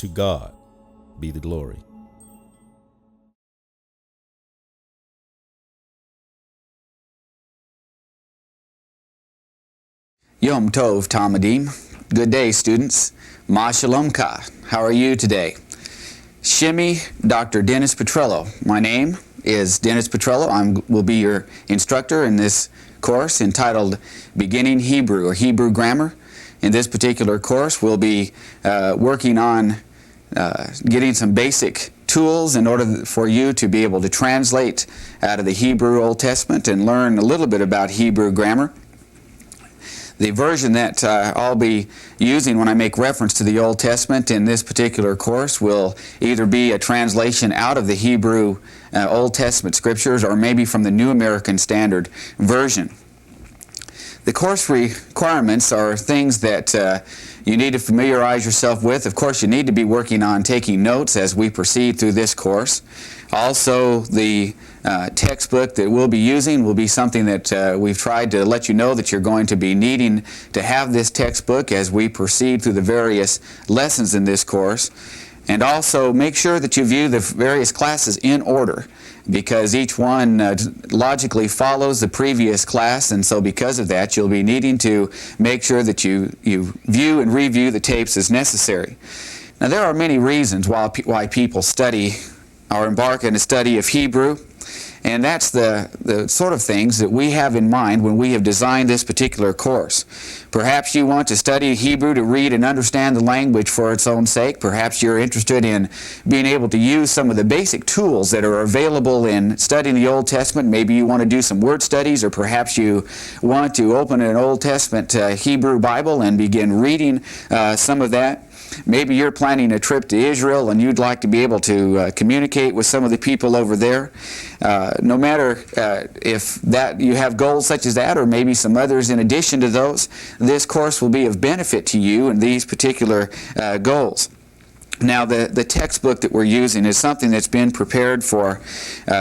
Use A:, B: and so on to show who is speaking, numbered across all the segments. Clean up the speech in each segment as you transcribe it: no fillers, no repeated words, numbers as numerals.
A: To God be the glory.
B: Yom Tov Talmudim. Good day, students. Ma Shalom Ka. How are you today? Shimi Dr. Dennis Petrello. My name is Dennis Petrello. I will be your instructor in this course entitled Beginning Hebrew or Hebrew Grammar. In this particular course, we'll be working on getting some basic tools in order for you to be able to translate out of the Hebrew Old Testament and learn a little bit about Hebrew grammar. The version that I'll be using when I make reference to the Old Testament in this particular course will either be a translation out of the Hebrew Old Testament scriptures or maybe from the New American Standard Version. The course requirements are things that you need to familiarize yourself with. Of course, you need to be working on taking notes as we proceed through this course. Also, the textbook that we'll be using will be something that we've tried to let you know that you're going to be needing to have this textbook as we proceed through the various lessons in this course. And also make sure that you view the various classes in order, because each one logically follows the previous class, and so because of that you'll be needing to make sure that you view and review the tapes as necessary. Now, there are many reasons why people study or embark on a study of Hebrew, and that's the sort of things that we have in mind when we have designed this particular course. Perhaps you want to study Hebrew to read and understand the language for its own sake. Perhaps you're interested in being able to use some of the basic tools that are available in studying the Old Testament. Maybe you want to do some word studies, or perhaps you want to open an Old Testament Hebrew Bible and begin reading some of that. Maybe you're planning a trip to Israel and you'd like to be able to communicate with some of the people over there. No matter if that you have goals such as that, or maybe some others in addition to those, this course will be of benefit to you in these particular goals. Now, the textbook that we're using is something that's been prepared for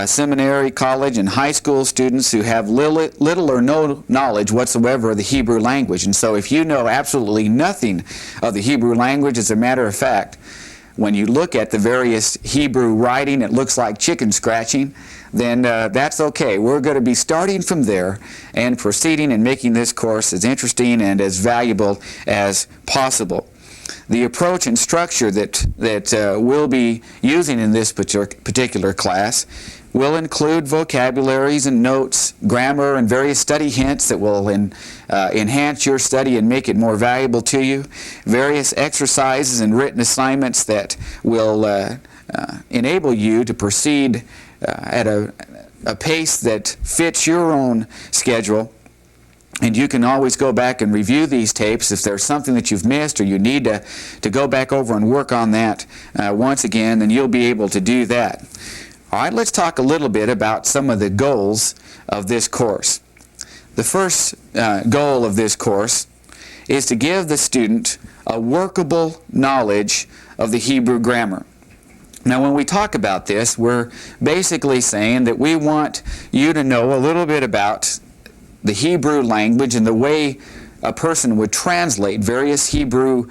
B: seminary, college, and high school students who have little or no knowledge whatsoever of the Hebrew language. And so if you know absolutely nothing of the Hebrew language, as a matter of fact, when you look at the various Hebrew writing, it looks like chicken scratching, then that's okay. We're going to be starting from there and proceeding and making this course as interesting and as valuable as possible. The approach and structure that we'll be using in this particular class will include vocabularies and notes, grammar, and various study hints that will enhance your study and make it more valuable to you, various exercises and written assignments that will enable you to proceed at a pace that fits your own schedule. And you can always go back and review these tapes if there's something that you've missed or you need to go back over and work on that once again, then you'll be able to do that. All right, let's talk a little bit about some of the goals of this course. The first goal of this course is to give the student a workable knowledge of the Hebrew grammar. Now, when we talk about this, we're basically saying that we want you to know a little bit about the Hebrew language and the way a person would translate various Hebrew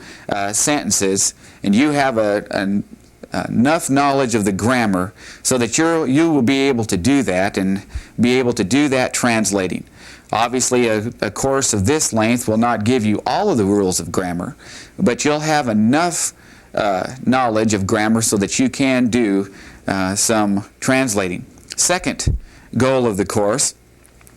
B: sentences, and you have enough knowledge of the grammar so that you will be able to do that and be able to do that translating. Obviously, a course of this length will not give you all of the rules of grammar, but you'll have enough knowledge of grammar so that you can do some translating. Second goal of the course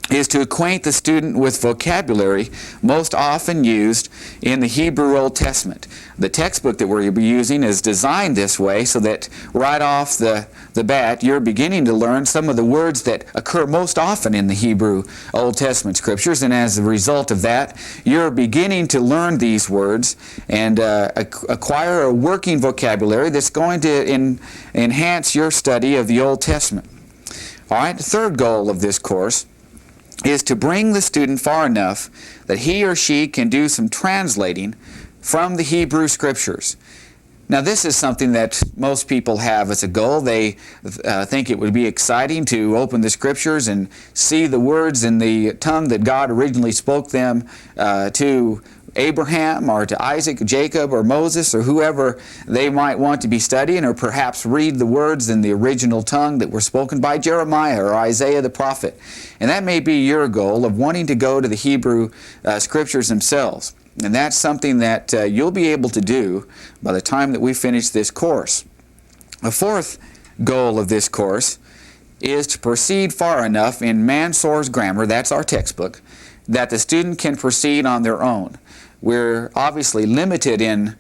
B: is to acquaint the student with vocabulary most often used in the Hebrew Old Testament. The textbook that we're using is designed this way so that right off the bat you're beginning to learn some of the words that occur most often in the Hebrew Old Testament scriptures, and as a result of that you're beginning to learn these words and acquire a working vocabulary that's going to enhance your study of the Old Testament. All right, the third goal of this course is to bring the student far enough that he or she can do some translating from the Hebrew Scriptures. Now, this is something that most people have as a goal. They think it would be exciting to open the Scriptures and see the words in the tongue that God originally spoke them to Abraham or to Isaac, Jacob, or Moses, or whoever they might want to be studying, or perhaps read the words in the original tongue that were spoken by Jeremiah or Isaiah the prophet. And that may be your goal of wanting to go to the Hebrew Scriptures themselves. And that's something that you'll be able to do by the time that we finish this course. A fourth goal of this course is to proceed far enough in Mansour's grammar, that's our textbook, that the student can proceed on their own. We're obviously limited in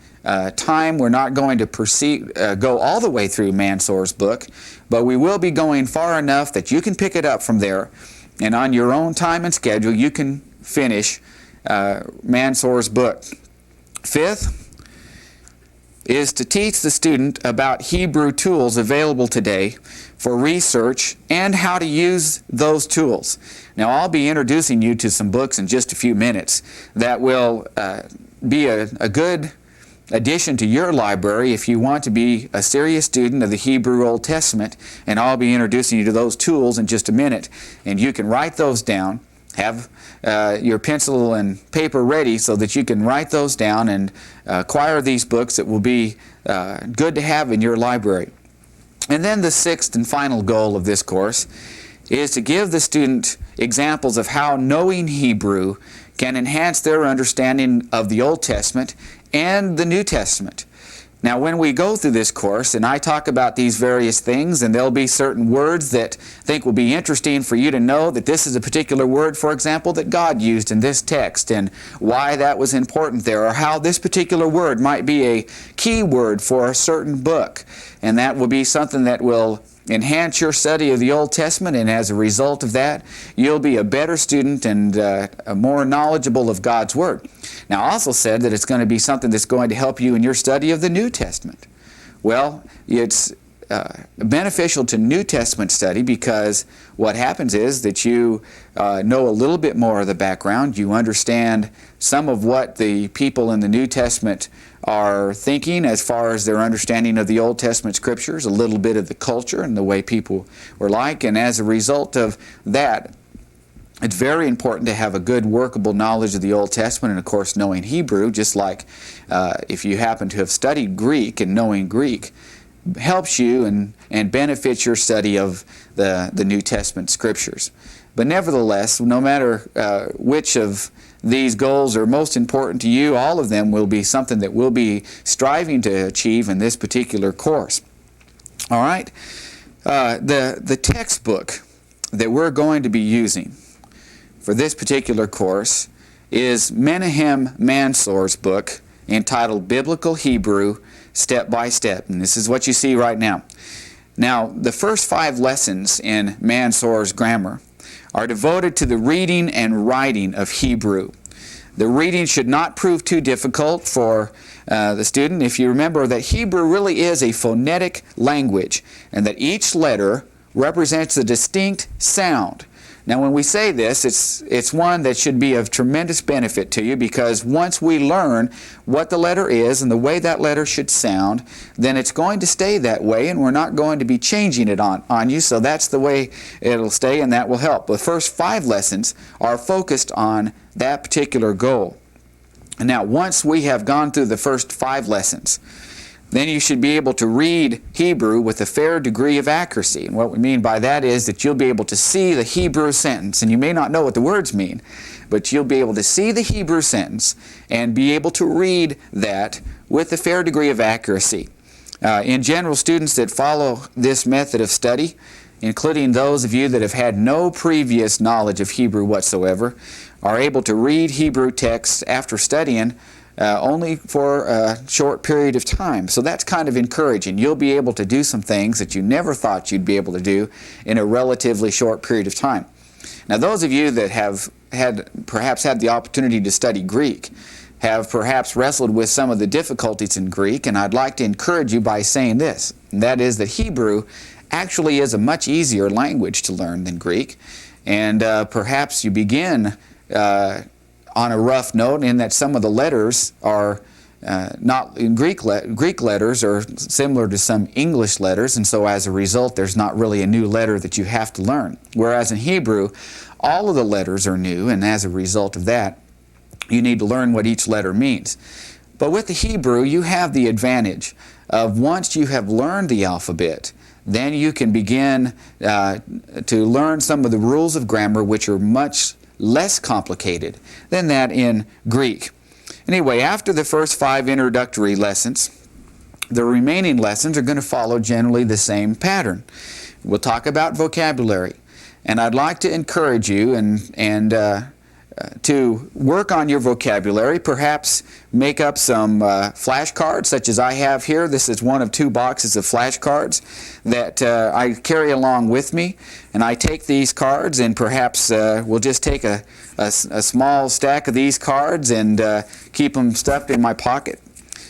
B: time. We're not going to go all the way through Mansour's book, but we will be going far enough that you can pick it up from there, and on your own time and schedule you can finish Mansour's book. Fifth is to teach the student about Hebrew tools available today for research and how to use those tools. Now, I'll be introducing you to some books in just a few minutes that will be a good addition to your library if you want to be a serious student of the Hebrew Old Testament, and I'll be introducing you to those tools in just a minute, and you can write those down. Have your pencil and paper ready so that you can write those down and acquire these books that will be good to have in your library. And then the sixth and final goal of this course is to give the student examples of how knowing Hebrew can enhance their understanding of the Old Testament and the New Testament. Now, when we go through this course and I talk about these various things, and there'll be certain words that I think will be interesting for you to know that this is a particular word, for example, that God used in this text and why that was important there, or how this particular word might be a key word for a certain book. And that will be something that will enhance your study of the Old Testament, and as a result of that, you'll be a better student and more knowledgeable of God's Word. Now, I also said that it's going to be something that's going to help you in your study of the New Testament. Well, it's beneficial to New Testament study because what happens is that you know a little bit more of the background. You understand some of what the people in the New Testament are thinking as far as their understanding of the Old Testament Scriptures, a little bit of the culture and the way people were like, and as a result of that, it's very important to have a good workable knowledge of the Old Testament and, of course, knowing Hebrew, just like if you happen to have studied Greek, and knowing Greek helps you and benefits your study of the New Testament Scriptures. But nevertheless, no matter which of these goals are most important to you, all of them will be something that we'll be striving to achieve in this particular course. All right? The textbook that we're going to be using for this particular course is Menahem Mansour's book entitled Biblical Hebrew Step by Step. And this is what you see right now. Now, the first 5 lessons in Mansour's grammar are devoted to the reading and writing of Hebrew. The reading should not prove too difficult for the student. If you remember that Hebrew really is a phonetic language, and that each letter represents a distinct sound. Now, when we say this, it's one that should be of tremendous benefit to you, because once we learn what the letter is and the way that letter should sound, then it's going to stay that way, and we're not going to be changing it on you, so that's the way it'll stay, and that will help. The first 5 lessons are focused on that particular goal. And now, once we have gone through the first 5 lessons, then you should be able to read Hebrew with a fair degree of accuracy. And what we mean by that is that you'll be able to see the Hebrew sentence, and you may not know what the words mean, but you'll be able to see the Hebrew sentence and be able to read that with a fair degree of accuracy. In general, students that follow this method of study, including those of you that have had no previous knowledge of Hebrew whatsoever, are able to read Hebrew texts after studying only for a short period of time. So that's kind of encouraging. You'll be able to do some things that you never thought you'd be able to do in a relatively short period of time. Now, those of you that have perhaps had the opportunity to study Greek have perhaps wrestled with some of the difficulties in Greek, and I'd like to encourage you by saying this, and that is that Hebrew actually is a much easier language to learn than Greek, and perhaps you begin on a rough note in that some of the letters are not in Greek letters are similar to some English letters, and so as a result there's not really a new letter that you have to learn. Whereas in Hebrew, all of the letters are new, and as a result of that, you need to learn what each letter means. But with the Hebrew, you have the advantage of once you have learned the alphabet, then you can begin to learn some of the rules of grammar, which are much less complicated than that in Greek. Anyway, after the first 5 introductory lessons, the remaining lessons are going to follow generally the same pattern. We'll talk about vocabulary, and I'd like to encourage you to work on your vocabulary, perhaps make up some flashcards such as I have here. This is one of 2 boxes of flashcards that I carry along with me, and I take these cards and perhaps we'll just take a small stack of these cards and keep them stuffed in my pocket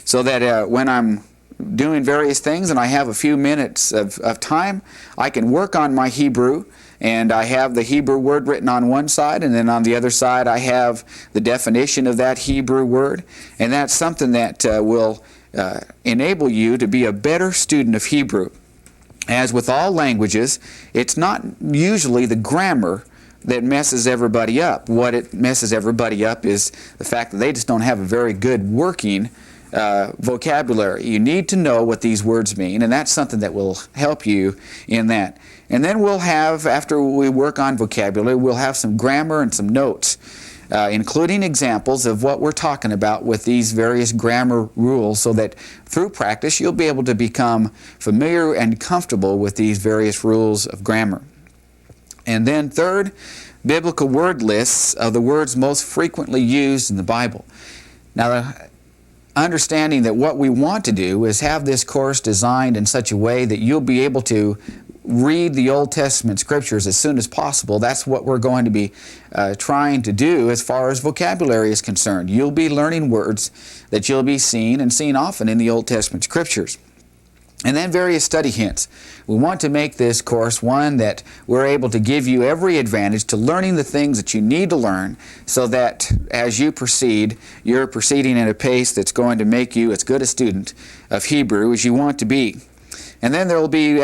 B: so that when I'm doing various things and I have a few minutes of time, I can work on my Hebrew. And I have the Hebrew word written on one side, and then on the other side I have the definition of that Hebrew word. And that's something that will enable you to be a better student of Hebrew. As with all languages, it's not usually the grammar that messes everybody up. What it messes everybody up is the fact that they just don't have a very good working vocabulary. You need to know what these words mean, and that's something that will help you in that. And then we'll have, after we work on vocabulary, we'll have some grammar and some notes, including examples of what we're talking about with these various grammar rules, so that through practice you'll be able to become familiar and comfortable with these various rules of grammar. And then third, biblical word lists of the words most frequently used in the Bible. Now, understanding that what we want to do is have this course designed in such a way that you'll be able to read the Old Testament scriptures as soon as possible. That's what we're going to be trying to do as far as vocabulary is concerned. You'll be learning words that you'll be seeing and seen often in the Old Testament scriptures. And then various study hints. We want to make this course one that we're able to give you every advantage to learning the things that you need to learn, so that as you proceed, you're proceeding at a pace that's going to make you as good a student of Hebrew as you want to be. And then there will be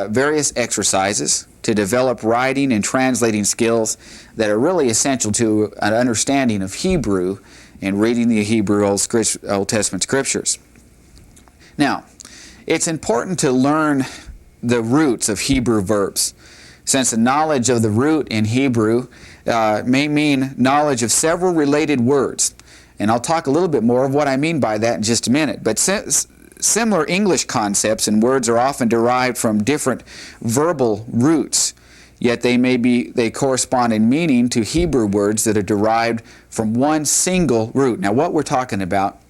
B: various exercises to develop writing and translating skills that are really essential to an understanding of Hebrew and reading the Hebrew Old Testament scriptures. Now, it's important to learn the roots of Hebrew verbs, since the knowledge of the root in Hebrew may mean knowledge of several related words. And I'll talk a little bit more of what I mean by that in just a minute. But similar English concepts and words are often derived from different verbal roots, yet they correspond in meaning to Hebrew words that are derived from one single root. Now, what we're talking about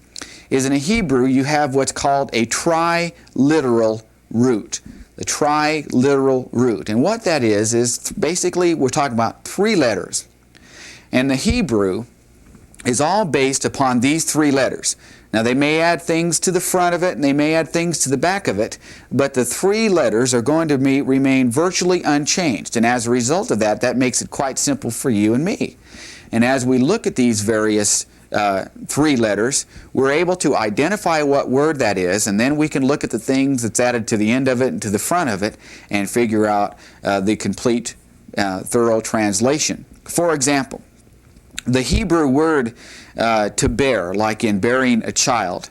B: is in a Hebrew you have what's called a triliteral root. The triliteral root. And what that is basically we're talking about 3 letters. And the Hebrew is all based upon these 3 letters. Now, they may add things to the front of it and they may add things to the back of it, but the 3 letters are going to remain virtually unchanged. And as a result of that, that makes it quite simple for you and me. And as we look at these various 3 letters, we're able to identify what word that is, and then we can look at the things that's added to the end of it and to the front of it and figure out the complete, thorough translation. For example, the Hebrew word to bear, like in bearing a child,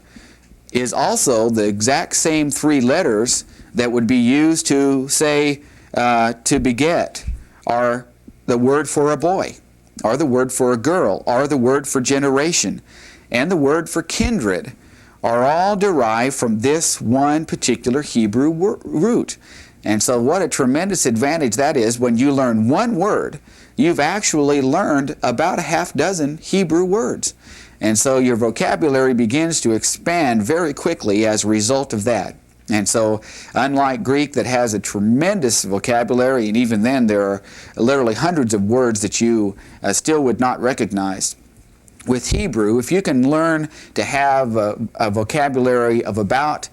B: is also the exact same 3 letters that would be used to say to beget, or the word for a boy, or the word for a girl, or the word for generation, and the word for kindred are all derived from this one particular Hebrew root. And so what a tremendous advantage that is. When you learn one word, you've actually learned about a half dozen Hebrew words. And so your vocabulary begins to expand very quickly as a result of that. And so, unlike Greek that has a tremendous vocabulary, and even then there are literally hundreds of words that you still would not recognize, with Hebrew, if you can learn to have a vocabulary of about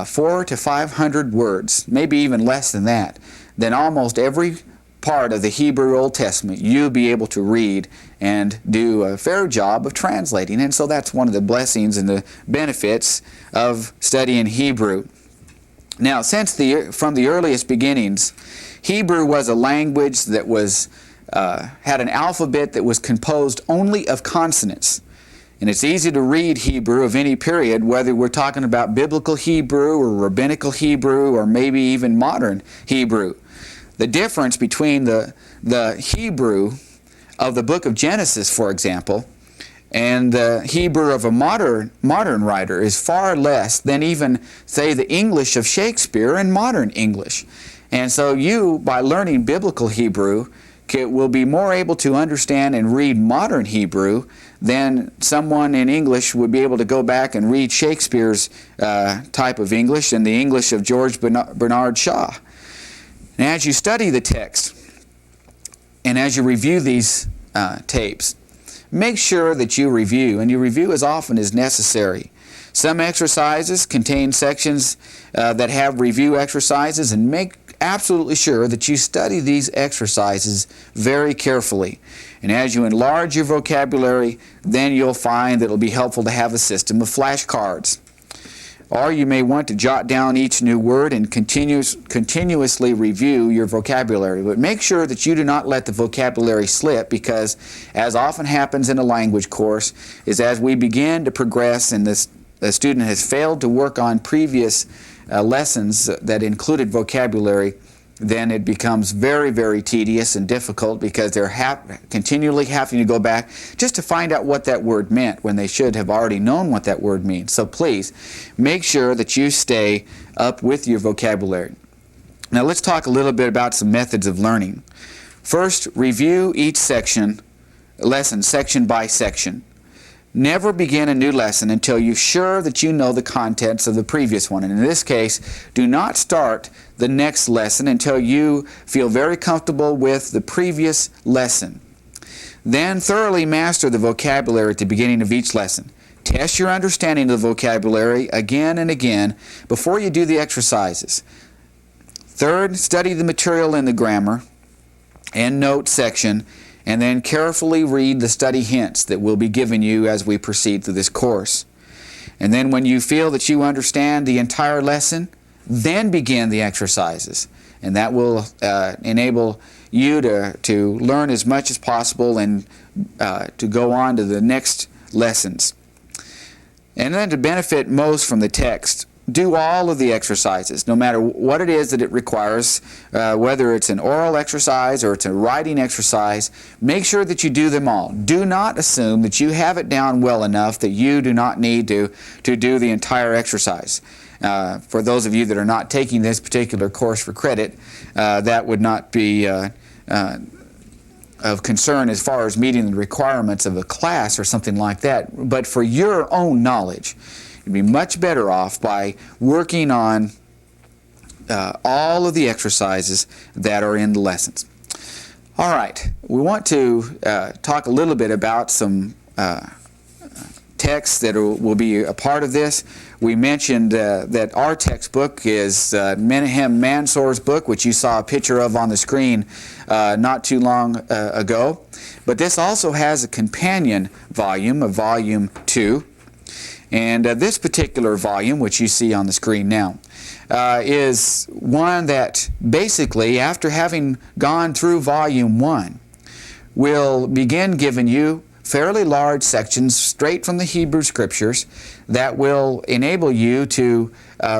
B: 400 to 500 words, maybe even less than that, then almost every part of the Hebrew Old Testament you'll be able to read and do a fair job of translating. And so that's one of the blessings and the benefits of studying Hebrew. Now, from the earliest beginnings, Hebrew was a language that was had an alphabet that was composed only of consonants. And it's easy to read Hebrew of any period, whether we're talking about biblical Hebrew or rabbinical Hebrew or maybe even modern Hebrew. The difference between the Hebrew of the book of Genesis, for example, and the Hebrew of a modern writer is far less than even, say, the English of Shakespeare and modern English. And so you, by learning biblical Hebrew, will be more able to understand and read modern Hebrew than someone in English would be able to go back and read Shakespeare's type of English and the English of George Bernard Shaw. And as you study the text and as you review these tapes, make sure that you review, and you review as often as necessary. Some exercises contain sections that have review exercises, and make absolutely sure that you study these exercises very carefully. And as you enlarge your vocabulary, then you'll find that it'll be helpful to have a system of flashcards. Or you may want to jot down each new word and continuously review your vocabulary. But make sure that you do not let the vocabulary slip, because as often happens in a language course, is as we begin to progress and the student has failed to work on previous lessons that included vocabulary, then it becomes very, very tedious and difficult, because they're continually having to go back just to find out what that word meant when they should have already known what that word means. So please make sure that you stay up with your vocabulary. Now let's talk a little bit about some methods of learning. First, review each lesson section by section. Never begin a new lesson until you're sure that you know the contents of the previous one. And in this case, do not start the next lesson until you feel very comfortable with the previous lesson. Then thoroughly master the vocabulary at the beginning of each lesson. Test your understanding of the vocabulary again and again before you do the exercises. Third, study the material in the grammar and note section, and then carefully read the study hints that will be given you as we proceed through this course. And then when you feel that you understand the entire lesson, then begin the exercises. And that will enable you to learn as much as possible and to go on to the next lessons. And then to benefit most from the text, do all of the exercises, no matter what it is that it requires, whether it's an oral exercise or it's a writing exercise. Make sure that you do them all. Do not assume that you have it down well enough that you do not need to do the entire exercise. For those of you that are not taking this particular course for credit, that would not be of concern as far as meeting the requirements of a class or something like that. But for your own knowledge, you'd be much better off by working on all of the exercises that are in the lessons. All right, we want to talk a little bit about some texts that will be a part of this. We mentioned that our textbook is Menahem Mansour's book, which you saw a picture of on the screen not too long ago. But this also has a companion volume, a volume 2. And this particular volume, which you see on the screen now, is one that basically, after having gone through volume 1, will begin giving you fairly large sections straight from the Hebrew Scriptures that will enable you to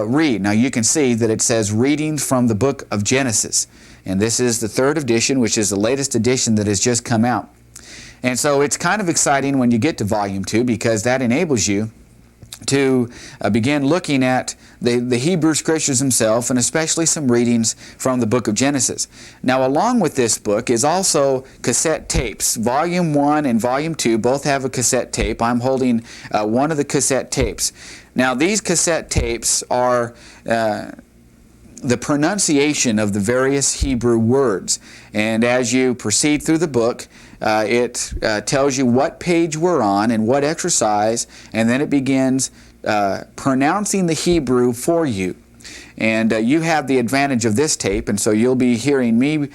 B: read. Now you can see that it says readings from the book of Genesis. And this is the 3rd edition, which is the latest edition that has just come out. And so it's kind of exciting when you get to volume 2, because that enables you to begin looking at the Hebrew Scriptures themselves, and especially some readings from the book of Genesis. Now, along with this book is also cassette tapes. Volume 1 and Volume 2 both have a cassette tape. I'm holding one of the cassette tapes. Now, these cassette tapes are the pronunciation of the various Hebrew words. And as you proceed through the book, it tells you what page we're on and what exercise, and then it begins pronouncing the Hebrew for you. And you have the advantage of this tape, and so you'll be hearing me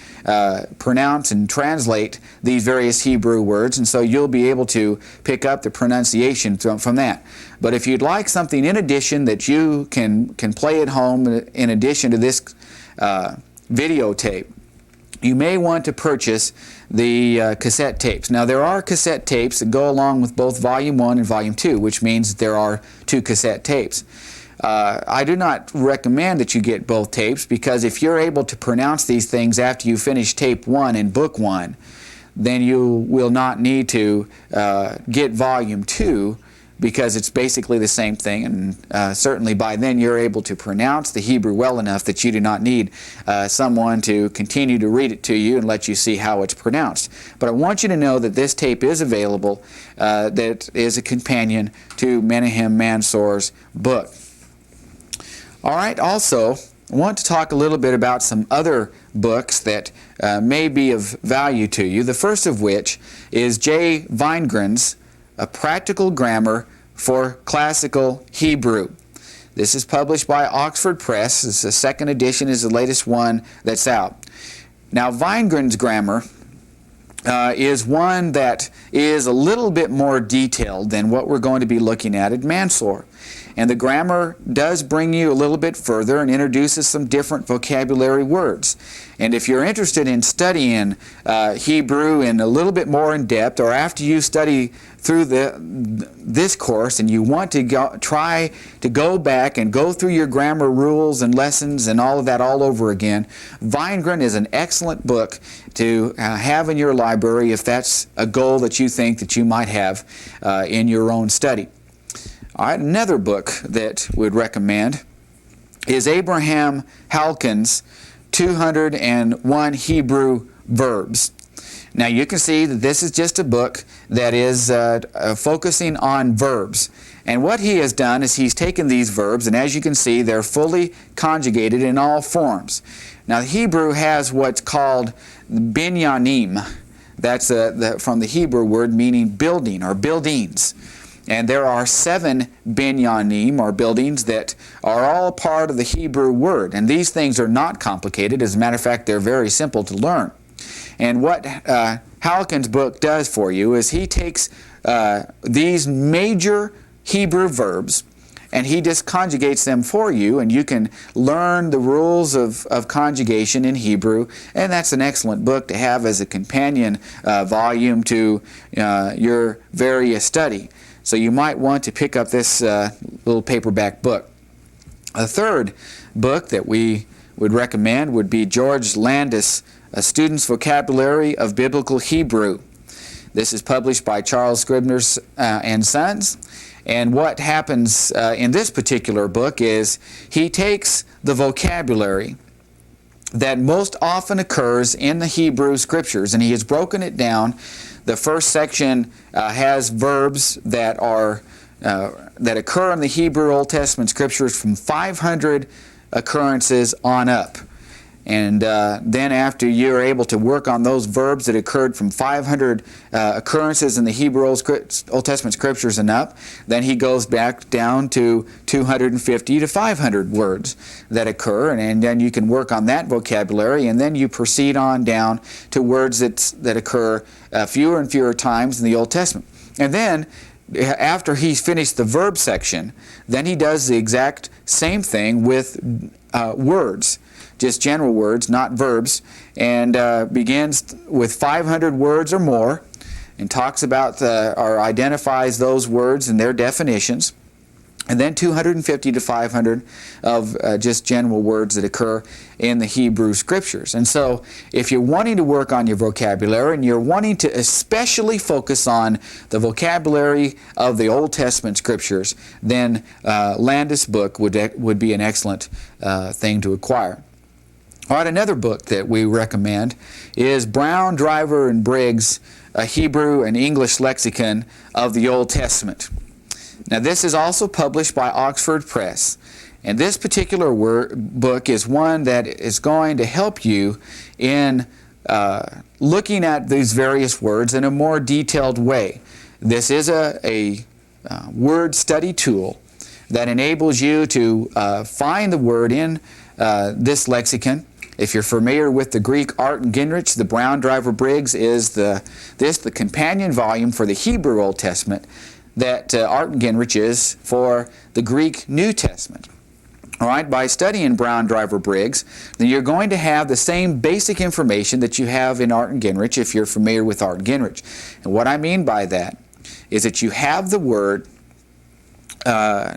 B: pronounce and translate these various Hebrew words, and so you'll be able to pick up the pronunciation from that. But if you'd like something in addition that you can play at home in addition to this videotape, you may want to purchase the cassette tapes. Now, there are cassette tapes that go along with both Volume 1 and Volume 2, which means that there are 2 cassette tapes. I do not recommend that you get both tapes, because if you're able to pronounce these things after you finish Tape 1 in Book 1, then you will not need to get Volume 2, because it's basically the same thing, and certainly by then you're able to pronounce the Hebrew well enough that you do not need someone to continue to read it to you and let you see how it's pronounced. But I want you to know that this tape is available, that is a companion to Menahem Mansour's book. All right, also, I want to talk a little bit about some other books that may be of value to you. The first of which is J. Weingren's A Practical Grammar for Classical Hebrew. This is published by Oxford Press. The 2nd edition is the latest one that's out. Now, Weingren's grammar is one that is a little bit more detailed than what we're going to be looking at Mansour. And the grammar does bring you a little bit further and introduces some different vocabulary words. And if you're interested in studying Hebrew in a little bit more in depth, or after you study through this course and you want to try to go back and go through your grammar rules and lessons and all of that all over again, Weingren is an excellent book to have in your library if that's a goal that you think that you might have in your own study. All right, another book that we'd recommend is Abraham Halkin's 201 Hebrew Verbs. Now, you can see that this is just a book that is focusing on verbs. And what he has done is he's taken these verbs, and as you can see, they're fully conjugated in all forms. Now, Hebrew has what's called binyanim. That's from the Hebrew word meaning building or buildings. And there are 7 binyanim, or buildings, that are all part of the Hebrew word. And these things are not complicated. As a matter of fact, they're very simple to learn. And what Halkin's book does for you is he takes these major Hebrew verbs and he just conjugates them for you, and you can learn the rules of conjugation in Hebrew. And that's an excellent book to have as a companion volume to your various study. So you might want to pick up this little paperback book. A third book that we would recommend would be George Landis' A Student's Vocabulary of Biblical Hebrew. This is published by Charles Scribner's and Sons. And what happens in this particular book is he takes the vocabulary that most often occurs in the Hebrew Scriptures, and he has broken it down. The first section has verbs that occur in the Hebrew Old Testament Scriptures from 500 occurrences on up. And then after you're able to work on those verbs that occurred from 500 occurrences in the Hebrew Old Testament Scriptures and up, then he goes back down to 250 to 500 words that occur, and then you can work on that vocabulary, and then you proceed on down to words that occur fewer and fewer times in the Old Testament. And then after he's finished the verb section, then he does the exact same thing with words. Just general words, not verbs, and begins with 500 words or more, and talks about or identifies those words and their definitions, and then 250 to 500 of just general words that occur in the Hebrew Scriptures. And so, if you're wanting to work on your vocabulary and you're wanting to especially focus on the vocabulary of the Old Testament Scriptures, then Landis' book would be an excellent thing to acquire. All right, another book that we recommend is Brown, Driver, and Briggs, A Hebrew and English Lexicon of the Old Testament. Now, this is also published by Oxford Press, and this particular book is one that is going to help you in looking at these various words in a more detailed way. This is a word study tool that enables you to find the word in this lexicon. If you're familiar with the Greek Art and Gingrich, the Brown, Driver, Briggs is the companion volume for the Hebrew Old Testament that Art and Gingrich is for the Greek New Testament. All right, by studying Brown Driver Briggs, then you're going to have the same basic information that you have in Art and Gingrich if you're familiar with Art and Gingrich. And what I mean by that is that you have the word,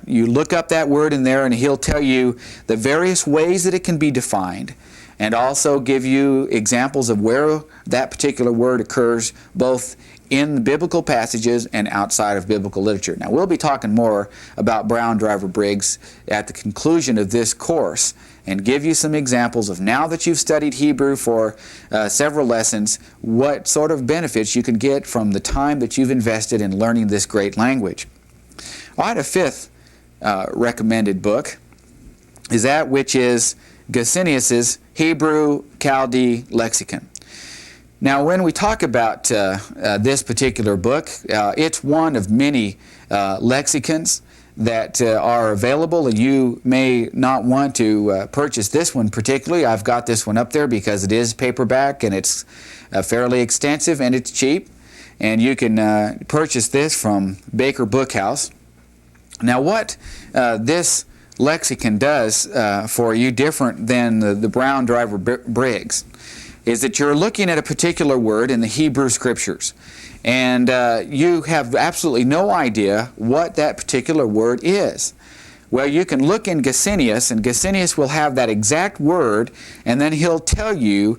B: you look up that word in there and he'll tell you the various ways that it can be defined, and also give you examples of where that particular word occurs both in the biblical passages and outside of biblical literature. Now, we'll be talking more about Brown Driver Briggs at the conclusion of this course and give you some examples of, now that you've studied Hebrew for several lessons, what sort of benefits you can get from the time that you've invested in learning this great language. All right, a fifth recommended book is that which is Gesenius's Hebrew Chaldee Lexicon. Now, when we talk about this particular book, it's one of many lexicons that are available, and you may not want to purchase this one particularly. I've got this one up there because it is paperback and it's fairly extensive and it's cheap, and you can purchase this from Baker Bookhouse. Now, what this lexicon does for you, different than the Brown Driver Briggs, is that you're looking at a particular word in the Hebrew Scriptures, and you have absolutely no idea what that particular word is. Well, you can look in Gesenius, and Gesenius will have that exact word, and then he'll tell you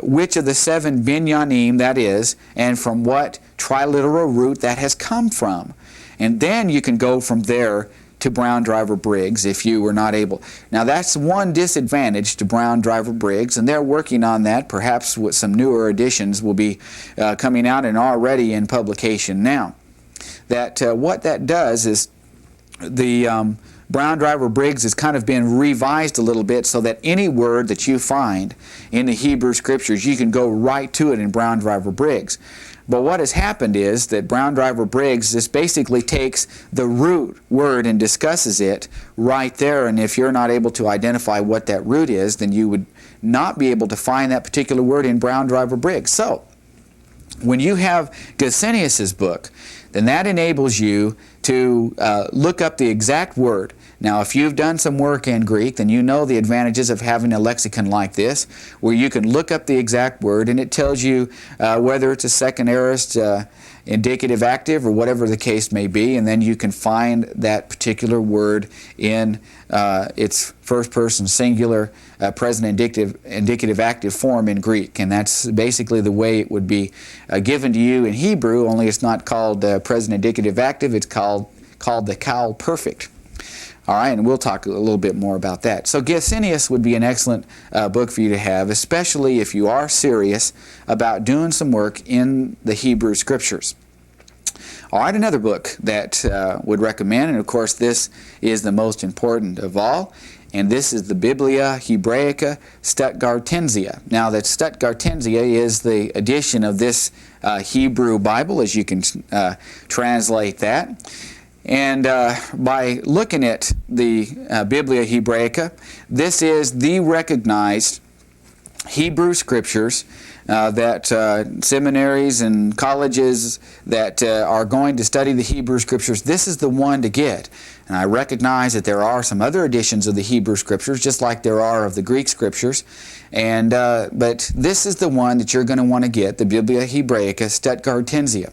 B: which of the 7 binyanim that is, and from what triliteral root that has come from. And then you can go from there to Brown Driver Briggs if you were not able. Now, that's one disadvantage to Brown Driver Briggs, and they're working on that. Perhaps with some newer editions will be coming out and already in publication now. That what that does is the Brown Driver Briggs has kind of been revised a little bit so that any word that you find in the Hebrew Scriptures, you can go right to it in Brown Driver Briggs. But what has happened is that Brown Driver Briggs just basically takes the root word and discusses it right there, and if you're not able to identify what that root is, then you would not be able to find that particular word in Brown Driver Briggs. So, when you have Gesenius's book, then that enables you to look up the exact word. Now, if you've done some work in Greek, then you know the advantages of having a lexicon like this, where you can look up the exact word, and it tells you whether it's a second aorist, indicative active, or whatever the case may be, and then you can find that particular word in its first person singular present indicative active form in Greek. And that's basically the way it would be given to you in Hebrew, only it's not called present indicative active, it's called the Cal perfect. All right, and we'll talk a little bit more about that. So Gesenius would be an excellent book for you to have, especially if you are serious about doing some work in the Hebrew Scriptures. All right, another book that would recommend, and of course this is the most important of all, and this is the Biblia Hebraica Stuttgartensia. Now, that Stuttgartensia is the edition of this Hebrew Bible, as you can translate that. And by looking at the Biblia Hebraica, this is the recognized Hebrew Scriptures that seminaries and colleges that are going to study the Hebrew Scriptures, this is the one to get. And I recognize that there are some other editions of the Hebrew Scriptures, just like there are of the Greek Scriptures, and but this is the one that you're going to want to get, the Biblia Hebraica Stuttgartensia.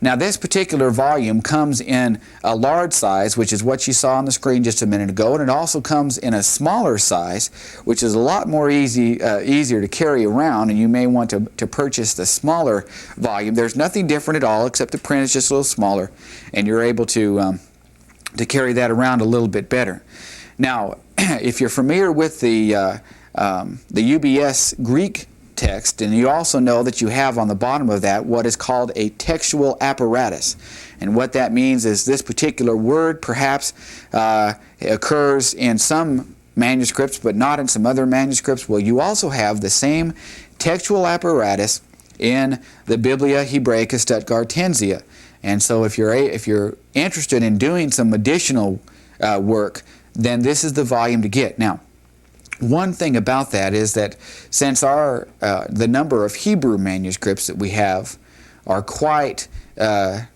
B: Now, this particular volume comes in a large size, which is what you saw on the screen just a minute ago, and it also comes in a smaller size, which is a lot more easier to carry around, and you may want to purchase the smaller volume. There's nothing different at all, except the print is just a little smaller, and you're able to carry that around a little bit better. Now, if you're familiar with the UBS Greek text, and you also know that you have on the bottom of that what is called a textual apparatus. And what that means is this particular word perhaps occurs in some manuscripts but not in some other manuscripts. Well, you also have the same textual apparatus in the Biblia Hebraica Stuttgartensia. And so if you're interested in doing some additional work, then this is the volume to get. Now, one thing about that is that since the number of Hebrew manuscripts that we have are quite a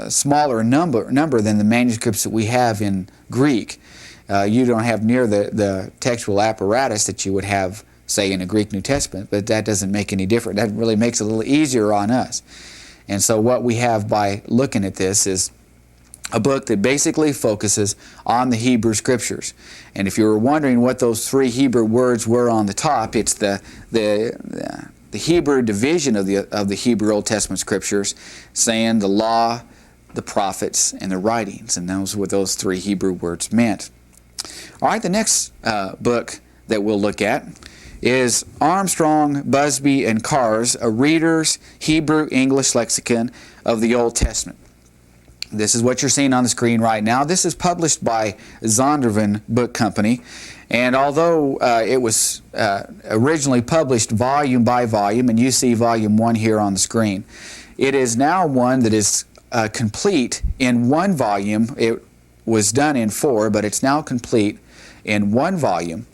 B: smaller number than the manuscripts that we have in Greek, You don't have near the textual apparatus that you would have, say, in a Greek New Testament, but that doesn't make any difference. That really makes it a little easier on us. And so what we have by looking at this is a book that basically focuses on the Hebrew Scriptures. And if you were wondering what those three Hebrew words were on the top, it's the Hebrew division of the Hebrew Old Testament Scriptures, saying the law, the prophets, and the writings. And those were those three Hebrew words meant. All right, the next book that we'll look at is Armstrong, Busby, and Carr's A Reader's Hebrew-English Lexicon of the Old Testament. This is what you're seeing on the screen right now. This is published by Zondervan Book Company, and although it was originally published volume by volume, and you see volume 1 here on the screen, it is now one that is complete in one volume. It was done in 4, but it's now complete in one volume.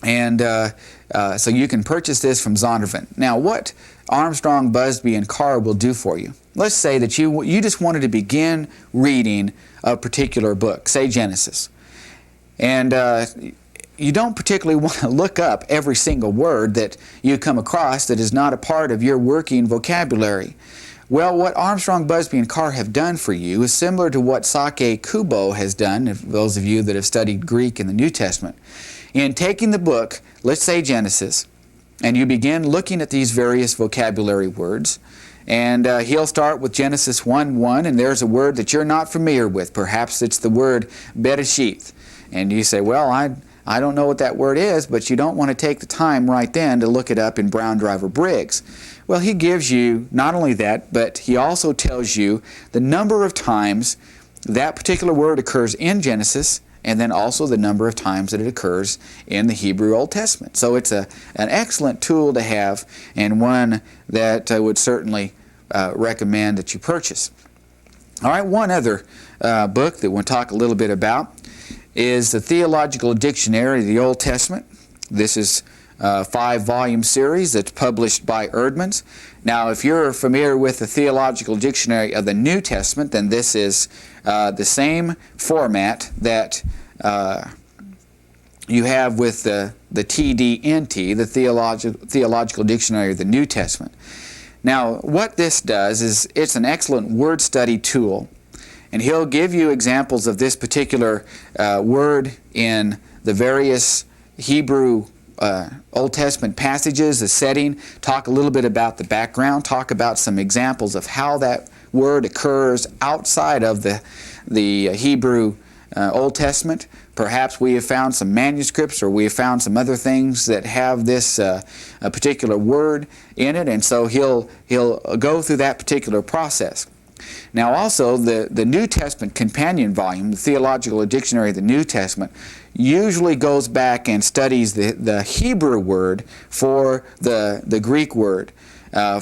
B: And so you can purchase this from Zondervan. Now, what Armstrong, Busby, and Carr will do for you, let's say that you just wanted to begin reading a particular book, say Genesis, and you don't particularly want to look up every single word that you come across that is not a part of your working vocabulary. Well, what Armstrong, Busby, and Carr have done for you is similar to what Sake Kubo has done, if those of you that have studied Greek in the New Testament. In taking the book, let's say Genesis, and you begin looking at these various vocabulary words, and he'll start with Genesis 1:1, and there's a word that you're not familiar with. Perhaps it's the word Bereshith. And you say, well, I don't know what that word is, but you don't want to take the time right then to look it up in Brown Driver Briggs. Well, he gives you not only that, but he also tells you the number of times that particular word occurs in Genesis, and then also the number of times that it occurs in the Hebrew Old Testament. So it's an excellent tool to have, and one that I would certainly recommend that you purchase. All right, one other book that we'll talk a little bit about is the Theological Dictionary of the Old Testament. This is a 5-volume series that's published by Erdman's. Now, if you're familiar with the Theological Dictionary of the New Testament, then this is the same format that you have with the TDNT, the Theological Dictionary of the New Testament. Now, what this does is it's an excellent word study tool, and he'll give you examples of this particular word in the various Hebrew Old Testament passages, the setting, talk a little bit about the background, talk about some examples of how that word occurs outside of the Hebrew Old Testament. Perhaps we have found some manuscripts, or we have found some other things that have this a particular word in it, and so he'll go through that particular process. Now also, the New Testament companion volume, the Theological Dictionary of the New Testament, usually goes back and studies the Hebrew word for the Greek word.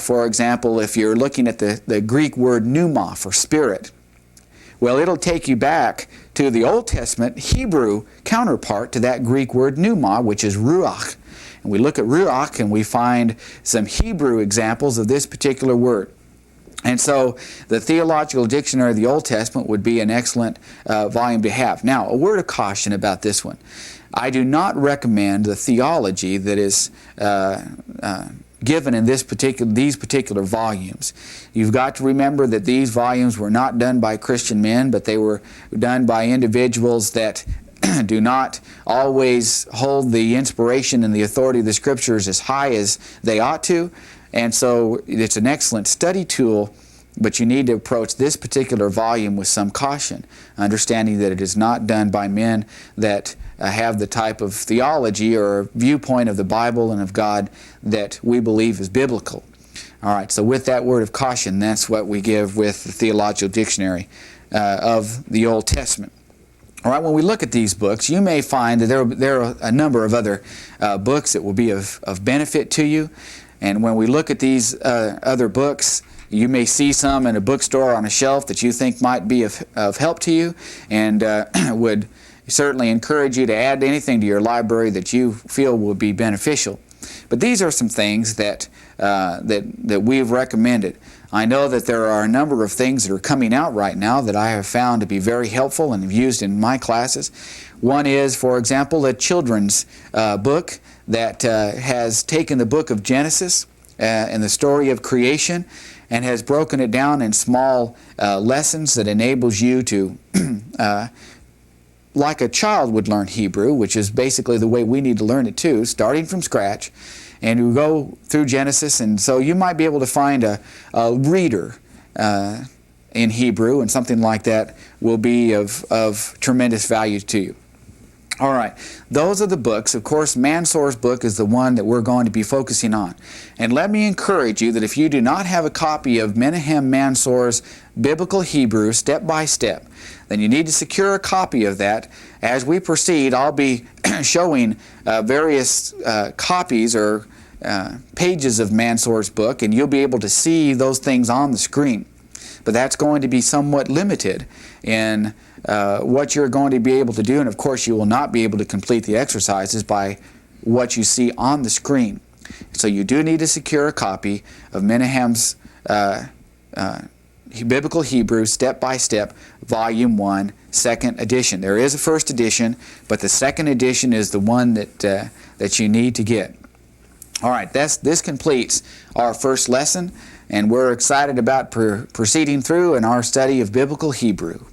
B: For example, if you're looking at the Greek word pneuma for spirit, well, it'll take you back to the Old Testament Hebrew counterpart to that Greek word pneuma, which is ruach. And we look at ruach and we find some Hebrew examples of this particular word. And so the Theological Dictionary of the Old Testament would be an excellent volume to have. Now, a word of caution about this one. I do not recommend the theology that is given in these particular volumes. You've got to remember that these volumes were not done by Christian men, but they were done by individuals that do not always hold the inspiration and the authority of the Scriptures as high as they ought to. And so it's an excellent study tool, but you need to approach this particular volume with some caution, understanding that it is not done by men that have the type of theology or viewpoint of the Bible and of God that we believe is biblical. All right, so with that word of caution, that's what we give with the Theological Dictionary of the Old Testament. All right, when we look at these books, you may find that there are a number of other books that will be of benefit to you. And when we look at these other books, you may see some in a bookstore on a shelf that you think might be of help to you, and would certainly encourage you to add anything to your library that you feel will be beneficial. But these are some things that we've recommended. I know that there are a number of things that are coming out right now that I have found to be very helpful and have used in my classes. One is, for example, a children's book that has taken the book of Genesis and the story of creation and has broken it down in small lessons that enables you to, like a child would learn Hebrew, which is basically the way we need to learn it too, starting from scratch. And you go through Genesis, and so you might be able to find a reader in Hebrew, and something like that will be of tremendous value to you. All right, those are the books. Of course, Mansour's book is the one that we're going to be focusing on. And let me encourage you that if you do not have a copy of Menahem Mansour's Biblical Hebrew Step by Step, then you need to secure a copy of that. As we proceed, I'll be showing various copies or pages of Mansour's book, and you'll be able to see those things on the screen. But that's going to be somewhat limited in what you're going to be able to do, and of course you will not be able to complete the exercises by what you see on the screen. So you do need to secure a copy of Menahem's Biblical Hebrew Step by Step, Volume 1, Second Edition. There is a first edition, but the second edition is the one that you need to get. All right, this completes our first lesson, and we're excited about proceeding through in our study of Biblical Hebrew.